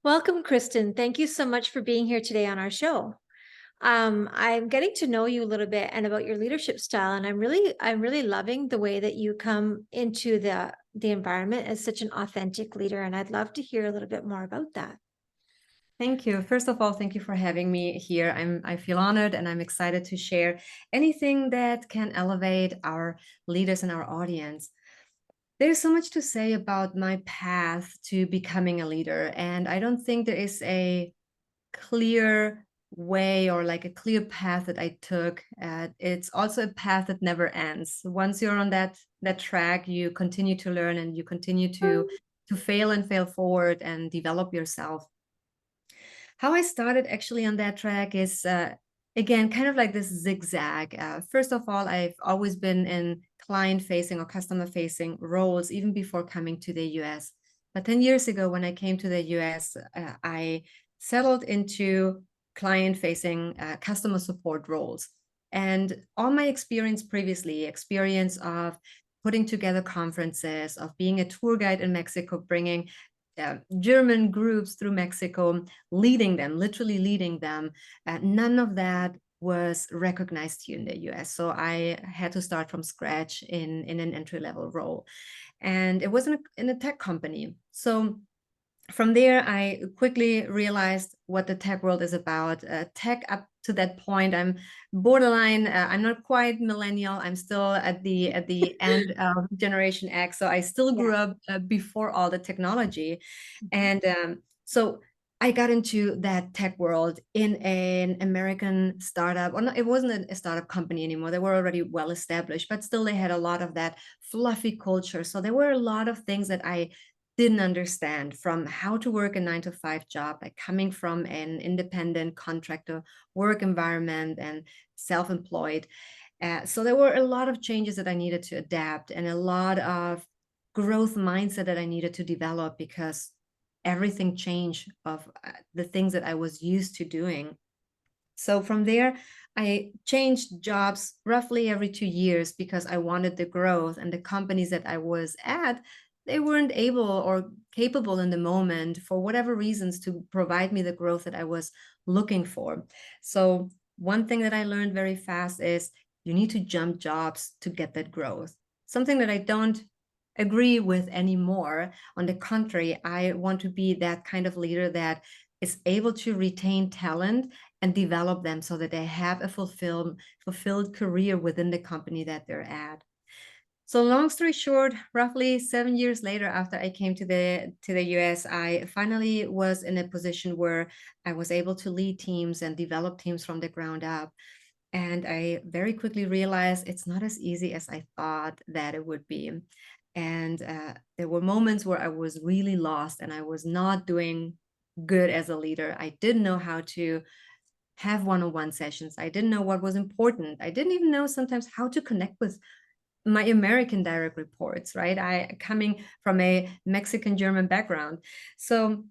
Welcome, Kristen. Thank you so much for being here today on our show. I'm getting to know you a little bit and about your leadership style, and I'm really loving the way that you come into the environment as such an authentic leader. And I'd love to hear a little bit more about that. Thank you. First of all, thank you for having me here. I feel honored and I'm excited to share anything that can elevate our leaders and our audience. There's so much to say about my path to becoming a leader, and I don't think there is a clear way or like a clear path that I took. It's also a path that never ends. Once you're on that track, you continue to learn and you continue to fail and fail forward and develop yourself. How I started actually on that track is, again, kind of like this zigzag. First of all, I've always been in client facing or customer facing roles, even before coming to the US. But 10 years ago, when I came to the US, I settled into client facing customer support roles. And all my experience previously, experience of putting together conferences, of being a tour guide in Mexico, bringing German groups through Mexico, leading them, literally leading them. None of that was recognized here in the US. So I had to start from scratch in an entry level role. And it was in a tech company. So from there, I quickly realized what the tech world is about. Tech up to that point, I'm borderline. I'm not quite millennial. I'm still at the end of Generation X, so I still Yeah. grew up before all the technology, Mhm. and so I got into that tech world in an American startup. Or not, it wasn't a startup company anymore. They were already well established, but still they had a lot of that fluffy culture. So there were a lot of things that I didn't understand, from how to work a 9 to 5 job, like coming from an independent contractor work environment and self-employed. So there were a lot of changes that I needed to adapt and a lot of growth mindset that I needed to develop because everything changed of the things that I was used to doing. So from there, I changed jobs roughly every 2 years because I wanted the growth, and the companies that I was at, they weren't able or capable in the moment for whatever reasons to provide me the growth that I was looking for. So one thing that I learned very fast is you need to jump jobs to get that growth. Something that I don't agree with anymore. On the contrary, I want to be that kind of leader that is able to retain talent and develop them so that they have a fulfilled career within the company that they're at. So long story short, roughly 7 years later, after I came to the US, I finally was in a position where I was able to lead teams and develop teams from the ground up. And I very quickly realized it's not as easy as I thought that it would be. And there were moments where I was really lost and I was not doing good as a leader. I didn't know how to have one-on-one sessions. I didn't know what was important. I didn't even know sometimes how to connect with my American direct reports, right? I coming from a Mexican German background. So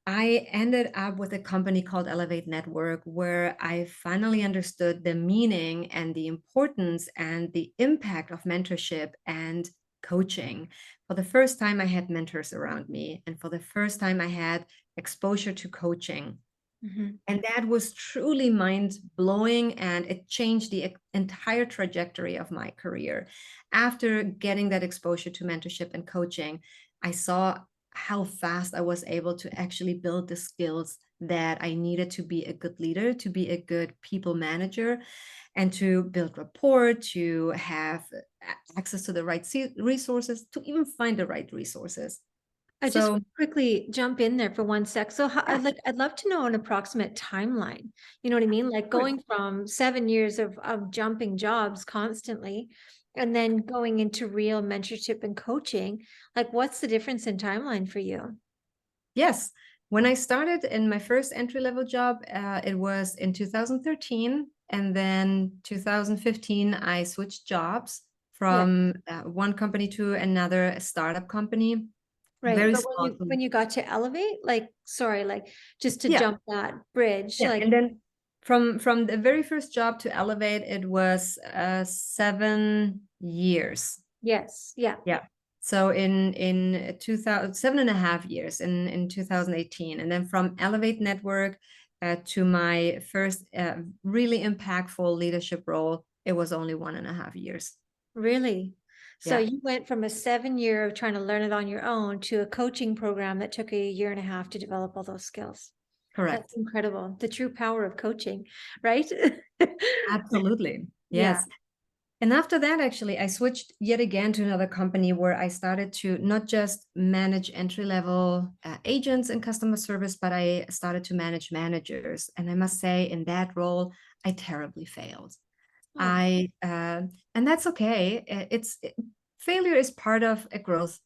I ended up with a company called Elevate Network, where I finally understood the meaning and the importance and the impact of mentorship and coaching. For the first time, I had mentors around me, and for the first time, I had exposure to coaching. Mhm. And that was truly mind blowing, and it changed the entire trajectory of my career. After getting that exposure to mentorship and coaching, I saw how fast I was able to actually build the skills that I needed to be a good leader, to be a good people manager, and to build rapport, to have access to the right resources, to even find the right resources. I just So, quickly jump in there for one sec. So how, yeah, I'd love to know an approximate timeline. You know what I mean? Like of course. going from 7 years of jumping jobs constantly and then going into real mentorship and coaching. Like what's the difference in timeline for you? Yes. When I started in my first entry level job, it was in 2013. And then 2015, I switched jobs Yeah, from one company to another, a startup company, right. very But when small. you got to Elevate, like sorry, like just to Yeah, jump that bridge, yeah. like And then from the very first job to Elevate, it was 7 years. yes, yeah. Yeah. So in 2000, 7.5 years in 2018, and then from Elevate Network to my first really impactful leadership role, it was only 1.5 years. Really? So Yeah, you went from a 7 year of trying to learn it on your own to a coaching program that took a year and a half to develop all those skills. That's correct. incredible. The true power of coaching, right? Absolutely. Yeah. Yes. And after that, actually, I switched yet again to another company where I started to not just manage entry level agents in customer service, but I started to manage managers. And I must say, in that role, I terribly failed. Oh, I and that's okay. Failure is part of a growth,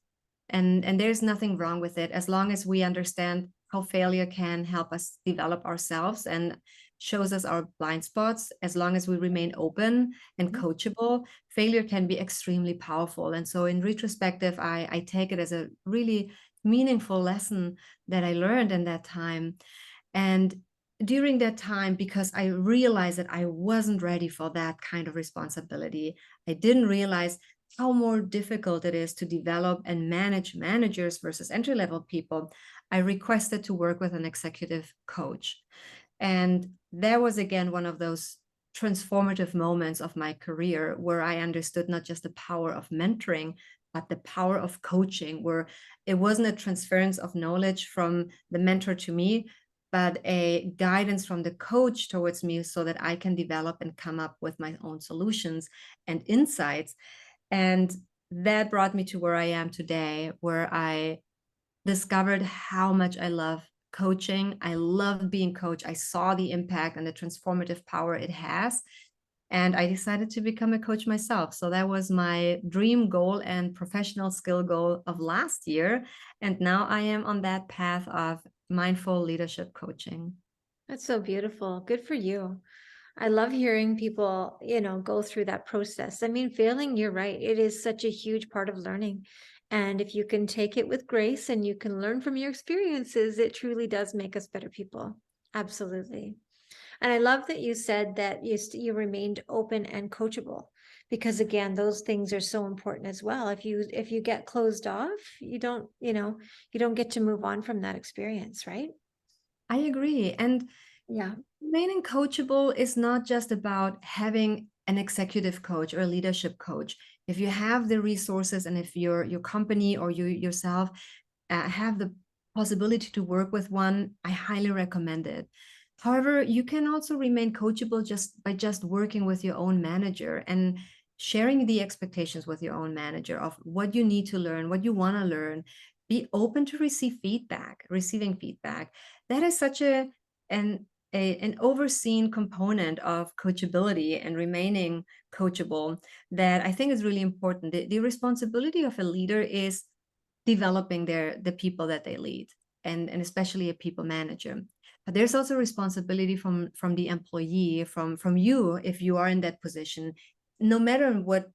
and there's nothing wrong with it as long as we understand how failure can help us develop ourselves and shows us our blind spots. As long as we remain open and mhm. coachable, failure can be extremely powerful. And so, in retrospective, I take it as a really meaningful lesson that I learned in that time. And during that time, because I realized that I wasn't ready for that kind of responsibility, I didn't realize how more difficult it is to develop and manage managers versus entry level people. I requested to work with an executive coach. And that was again one of those transformative moments of my career where I understood not just the power of mentoring, but the power of coaching, where it wasn't a transference of knowledge from the mentor to me, but a guidance from the coach towards me so that I can develop and come up with my own solutions and insights. And that brought me to where I am today, where I discovered how much I love coaching. I love being coach. I saw the impact and the transformative power it has. And I decided to become a coach myself. So that was my dream goal and professional skill goal of last year. And now I am on that path of mindful leadership coaching. That's so beautiful. Good for you. I love hearing people, go through that process. I mean, failing, you're right. It is such a huge part of learning. And if you can take it with grace and you can learn from your experiences, it truly does make us better people. Absolutely. And I love that you said that you remained open and coachable because again, those things are so important as well. If you get closed off, you don't get to move on from that experience, right? I agree. And Yeah. remaining coachable is not just about having an executive coach or a leadership coach. If you have the resources and if your company or you yourself have the possibility to work with one, I highly recommend it. However, you can also remain coachable just by just working with your own manager and sharing the expectations with your own manager of what you need to learn, what you want to learn. Be open to receiving feedback. That is such an an overseen component of coachability and remaining coachable that I think is really important. The responsibility of a leader is developing the people that they lead, and especially a people manager. But there's also responsibility from the employee, from you if you are in that position, no matter what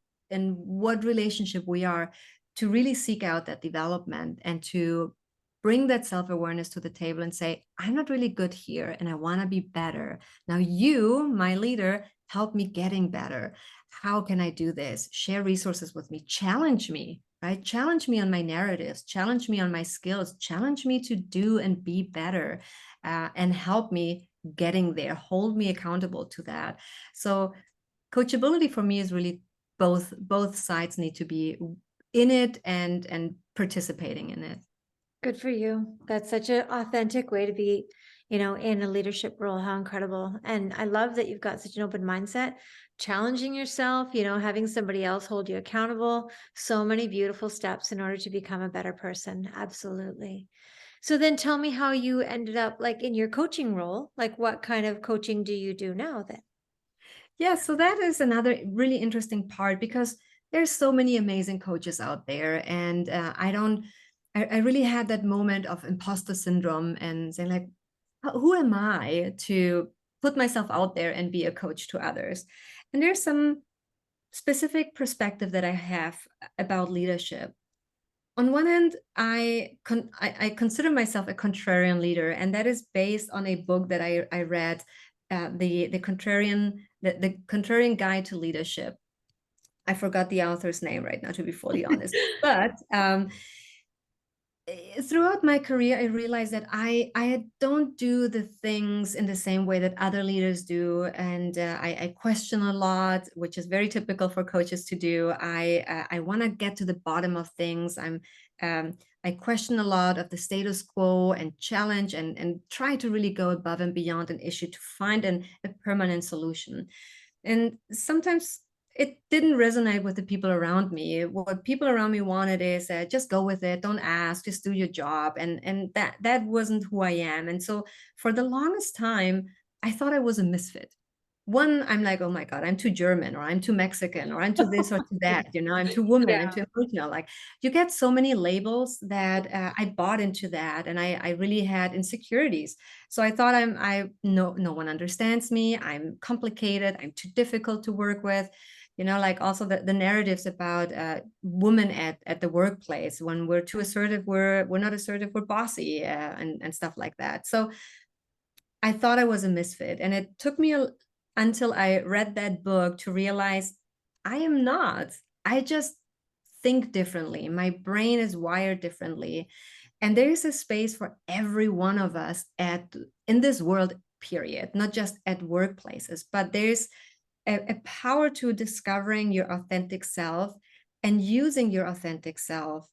relationship we are, to really seek out that development and to bring that self-awareness to the table and say, I'm not really good here and I want to be better. Now you, my leader, help me getting better. How can I do this? Share resources with me, challenge me, right? Challenge me on my narratives, challenge me on my skills, challenge me to do and be better, and help me getting there, hold me accountable to that. So coachability for me is really both sides need to be in it and participating in it. Good for you. That's such an authentic way to be, in a leadership role. How incredible. And I love that you've got such an open mindset, challenging yourself, having somebody else hold you accountable. So many beautiful steps in order to become a better person. Absolutely. So then tell me how you ended up like in your coaching role. Like what kind of coaching do you do now then? Yeah, so that is another really interesting part because there's so many amazing coaches out there, and I don't. I really had that moment of imposter syndrome and saying like, who am I to put myself out there and be a coach to others? And there's some specific perspective that I have about leadership. On one hand, I consider myself a contrarian leader, and that is based on a book that I read, the contrarian Guide to Leadership. I forgot the author's name right now, to be fully honest. But throughout my career, I realized that I don't do the things in the same way that other leaders do, and I question a lot, which is very typical for coaches to do. I want to get to the bottom of things. I question a lot of the status quo and challenge and try to really go above and beyond an issue to find a permanent solution. And sometimes it didn't resonate with the people around me. What people around me wanted is just go with it, don't ask, just do your job, and that wasn't who I am. And so for the longest time, I thought I was a misfit. One, I'm like, oh my God, I'm too German, or I'm too Mexican, or I'm too this or to that, I'm too woman, I'm Yeah. too emotional. Like, you get so many labels that I bought into that, and I really had insecurities. So I thought I no one understands me. I'm complicated. I'm too difficult to work with. Like also the narratives about women at the workplace. When we're too assertive, we're not assertive, we're bossy, and stuff like that. So I thought I was a misfit, and it took me until I read that book to realize I am not. I just think differently. My brain is wired differently, and there is a space for every one of us in this world, period, not just at workplaces, but there's a power to discovering your authentic self and using your authentic self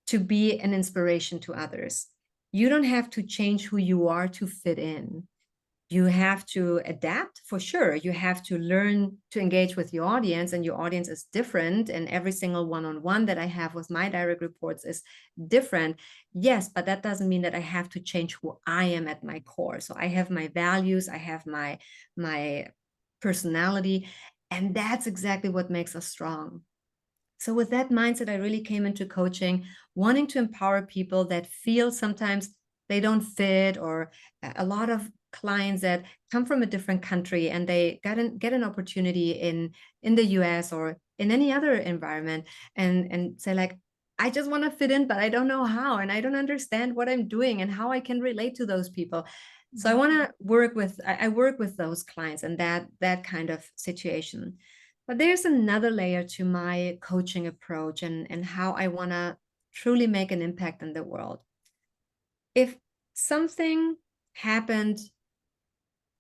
to be an inspiration to others. You don't have to change who you are to fit in. You have to adapt, for sure. You have to learn to engage with your audience, and your audience is different. And every single one-on-one that I have with my direct reports is different. Yes, but that doesn't mean that I have to change who I am at my core. So I have my values, I have my personality, and that's exactly what makes us strong. So with that mindset, I really came into coaching, wanting to empower people that feel sometimes they don't fit, or a lot of clients that come from a different country and they get an opportunity in the US or in any other environment, and say like, I just want to fit in, but I don't know how, and I don't understand what I'm doing and how I can relate to those people. So I Mhm. want to work with, I work with those clients and that kind of situation. But there's another layer to my coaching approach, and how I want to truly make an impact in the world. If something happened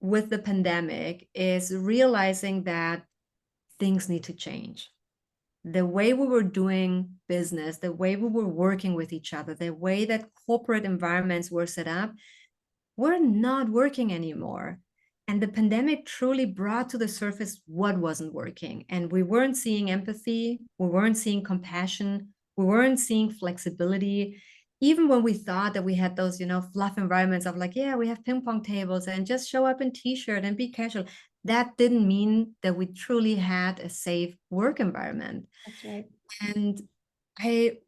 with the pandemic, is realizing that things need to change. The way we were doing business, the way we were working with each other, the way that corporate environments were set up, were not working anymore. And the pandemic truly brought to the surface what wasn't working. And we weren't seeing empathy, we weren't seeing compassion, we weren't seeing flexibility. Even when we thought that we had those, fluff environments of like, yeah, we have ping pong tables and just show up in t-shirt and be casual. That didn't mean that we truly had a safe work environment. That's right. And I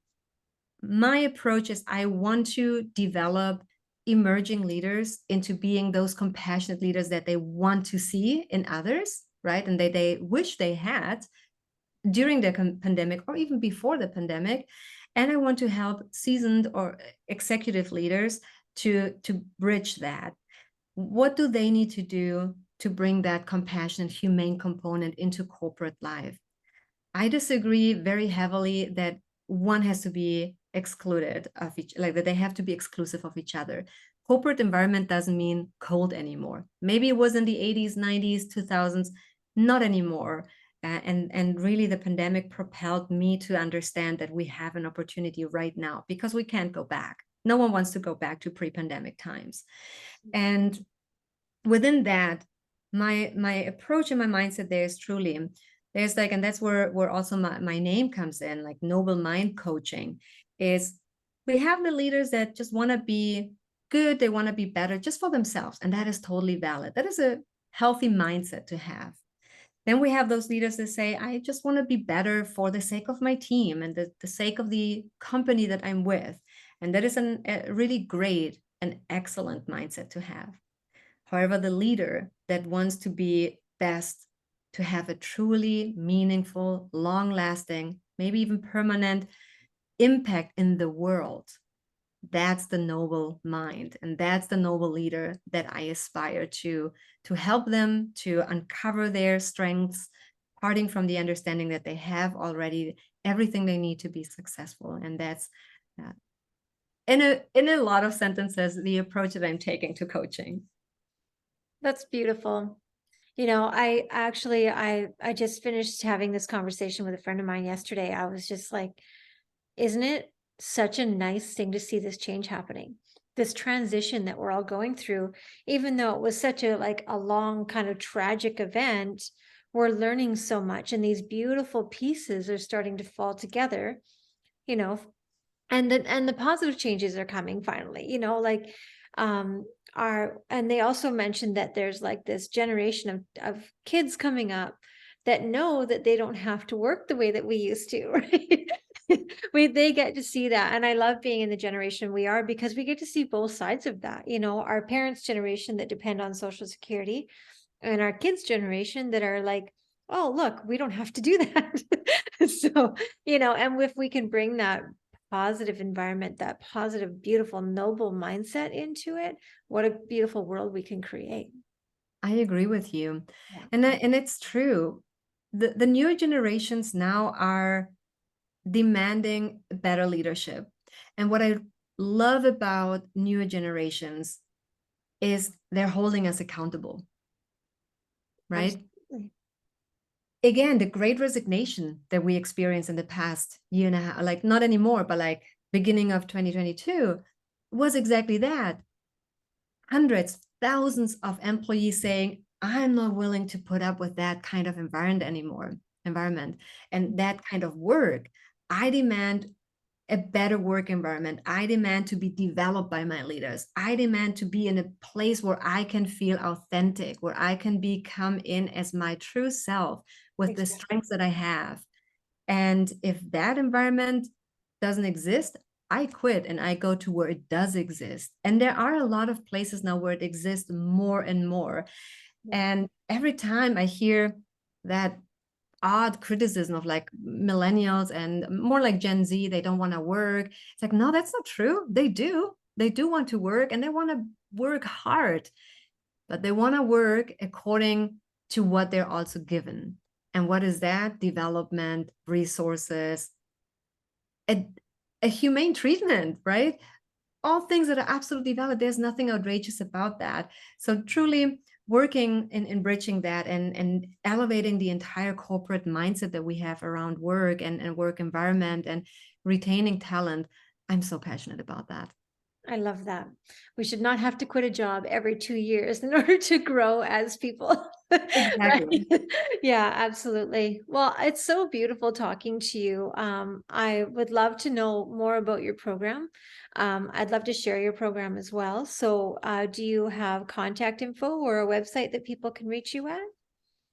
my approach is I want to develop emerging leaders into being those compassionate leaders that they want to see in others, right? And they wish they had during the pandemic or even before the pandemic. And I want to help seasoned or executive leaders to bridge that. What do they need to do to bring that compassionate, humane component into corporate life? I disagree very heavily that one has to be excluded of each, like that they have to be exclusive of each other. Corporate environment doesn't mean cold anymore. Maybe it was in the 80s, 90s, 2000s, not anymore. And really the pandemic propelled me to understand that we have an opportunity right now because we can't go back. No one wants to go back to pre-pandemic times. And within that, my approach and my mindset there is truly, there's like, and that's where also my name comes in, like noble mind coaching, is we have the leaders that just want to be good, they want to be better just for themselves, and that is totally valid. That is a healthy mindset to have. Then we have those leaders that say, I just want to be better for the sake of my team and the sake of the company that I'm with. And that is a really great and excellent mindset to have. However, the leader that wants to be best, to have a truly meaningful, long lasting, maybe even permanent impact in the world, that's the noble mind. And that's the noble leader that I aspire to help them to uncover their strengths, departing from the understanding that they have already everything they need to be successful. And that's uh, in a lot of sentences, the approach that I'm taking to coaching. That's beautiful. You know, I actually I just finished having this conversation with a friend of mine yesterday. I was just like, isn't it such a nice thing to see this change happening? This transition that we're all going through, even though it was such a like a long kind of tragic event, we're learning so much and these beautiful pieces are starting to fall together, you know, and the positive changes are coming finally, you know, like are and they also mentioned that there's like this generation of kids coming up that know that they don't have to work the way that we used to, right? They get to see that, and I love being in the generation we are because we get to see both sides of that, you know, our parents generation that depend on social security and our kids generation that are like, oh look, we don't have to do that. So, you know, and if we can bring that positive environment, that positive, beautiful, noble mindset into it, what a beautiful world we can create. I agree with you. Yeah. And it's true. The newer generations now are demanding better leadership. And what I love about newer generations is they're holding us accountable, right? Absolutely. Again, the great resignation that we experienced in the past year and a half, like not anymore, but like beginning of 2022 was exactly that. Hundreds, thousands of employees saying, I'm not willing to put up with that kind of environment and that kind of work. I demand a better work environment. I demand to be developed by my leaders. I demand to be in a place where I can feel authentic, where I can come in as my true self with the Exactly. strengths that I have. And if that environment doesn't exist, I quit and I go to where it does exist. And there are a lot of places now where it exists more and more. Yeah. And every time I hear that odd criticism of like millennials and more like Gen Z, they don't want to work. It's like, no, that's not true. They do. They do want to work and they want to work hard, but they want to work according to what they're also given. And what is that? Development, resources, a, a humane treatment, right? All things that are absolutely valid. There's nothing outrageous about that. So truly working in bridging that and elevating the entire corporate mindset that we have around work and work environment and retaining talent. I'm so passionate about that. I love that. We should not have to quit a job every 2 years in order to grow as people. Right. Exactly. Yeah, absolutely. Well, it's so beautiful talking to you. I would love to know more about your program. I'd love to share your program as well. So, do you have contact info or a website that people can reach you at?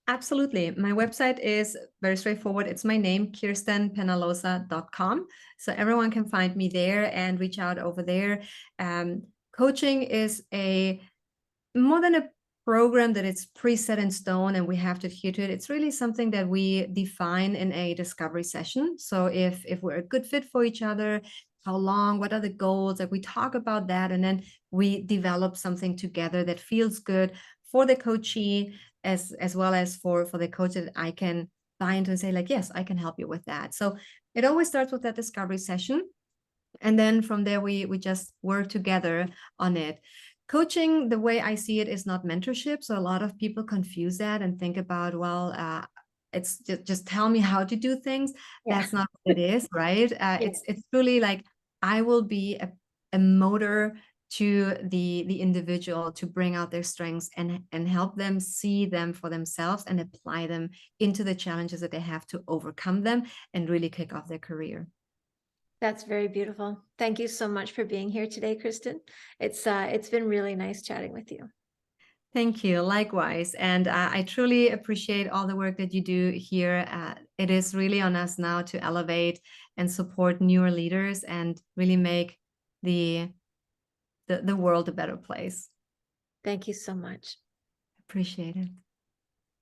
Absolutely. My website is very straightforward. It's my name, kirstenpenalosa.com. So everyone can find me there and reach out over there. Coaching is a more than a program that it's preset in stone and we have to adhere to it. It's really something that we define in a discovery session. So if we're a good fit for each other, how long, what are the goals, like we talk about that, and then we develop something together that feels good for the coachee as well as for the coach, that I can buy into and say like, yes, I can help you with that. So it always starts with that discovery session, and then from there we just work together on it. Coaching, the way I see it, is not mentorship. So a lot of people confuse that and think about, well, it's just tell me how to do things. Yeah. That's not what it is, right? Yeah. It's really like I will be a motor to the individual to bring out their strengths and help them see them for themselves and apply them into the challenges that they have to overcome them and really kick off their career. That's very beautiful. Thank you so much for being here today, Kristen. It's been really nice chatting with you. Thank you. Likewise. And I truly appreciate all the work that you do here. It is really on us now to elevate and support newer leaders and really make the, the world a better place. Thank you so much. Appreciate it.